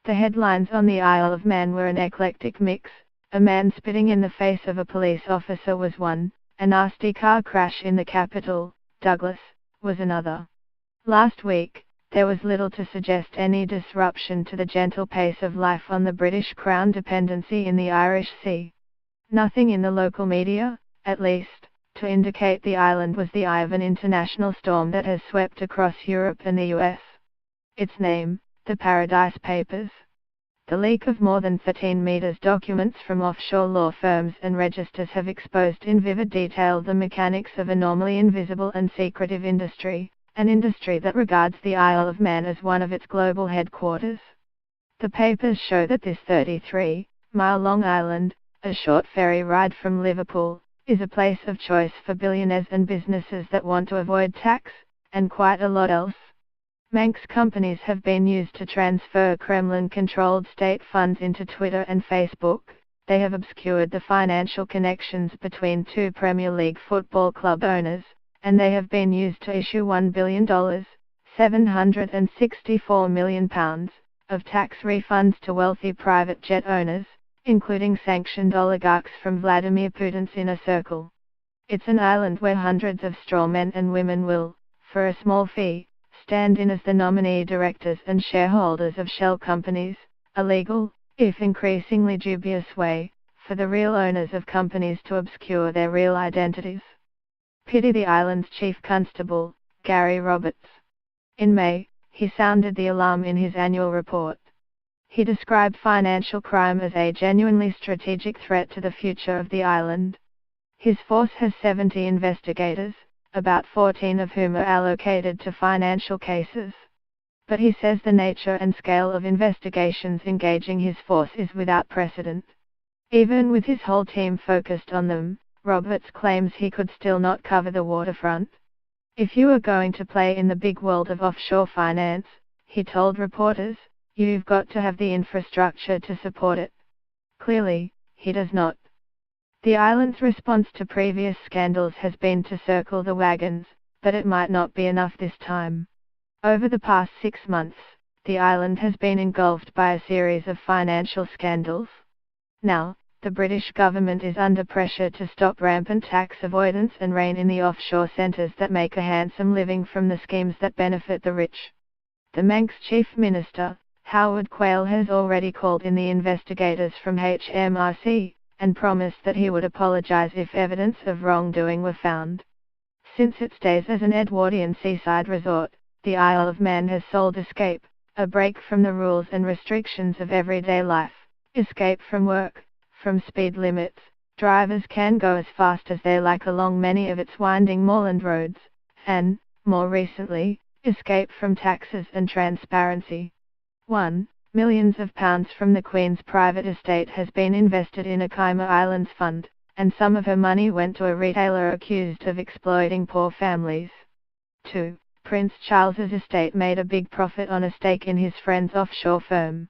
The headlines on the Isle of Man were an eclectic mix. A man spitting in the face of a police officer was one, a nasty car crash in the capital, Douglas, was another. Last week, there was little to suggest any disruption to the gentle pace of life on the British Crown dependency in the Irish Sea. Nothing in the local media, at least, to indicate the island was the eye of an international storm that has swept across Europe and the US. Its name, the Paradise Papers. The leak of more than 13 meters documents from offshore law firms and registers have exposed in vivid detail the mechanics of a normally invisible and secretive industry, an industry that regards the Isle of Man as one of its global headquarters. The papers show that this 33-mile-long island, a short ferry ride from Liverpool, is a place of choice for billionaires and businesses that want to avoid tax, and quite a lot else. Manx companies have been used to transfer Kremlin-controlled state funds into Twitter and Facebook. They have obscured the financial connections between two Premier League football club owners, and they have been used to issue $1 billion, £764 million, of tax refunds to wealthy private jet owners, including sanctioned oligarchs from Vladimir Putin's inner circle. It's an island where hundreds of straw men and women will, for a small fee, stand in as the nominee directors and shareholders of shell companies, a legal, if increasingly dubious way, for the real owners of companies to obscure their real identities. Pity the island's chief constable, Gary Roberts. In May, he sounded the alarm in his annual report. He described financial crime as a genuinely strategic threat to the future of the island. His force has 70 investigators, about 14 of whom are allocated to financial cases. But he says the nature and scale of investigations engaging his force is without precedent. Even with his whole team focused on them, Roberts claims he could still not cover the waterfront. If you are going to play in the big world of offshore finance, he told reporters, you've got to have the infrastructure to support it. Clearly, he does not. The island's response to previous scandals has been to circle the wagons, but it might not be enough this time. Over the past 6 months, the island has been engulfed by a series of financial scandals. Now, the British government is under pressure to stop rampant tax avoidance and rein in the offshore centres that make a handsome living from the schemes that benefit the rich. The Manx Chief Minister, Howard Quayle, has already called in the investigators from HMRC, and promised that he would apologise if evidence of wrongdoing were found. Since its days as an Edwardian seaside resort, the Isle of Man has sold escape, a break from the rules and restrictions of everyday life, escape from work, from speed limits. Drivers can go as fast as they like along many of its winding moorland roads, and, more recently, escape from taxes and transparency. 1. Millions of pounds from the Queen's private estate has been invested in a Kaima Islands fund, and some of her money went to a retailer accused of exploiting poor families. 2. Prince Charles's estate made a big profit on a stake in his friend's offshore firm.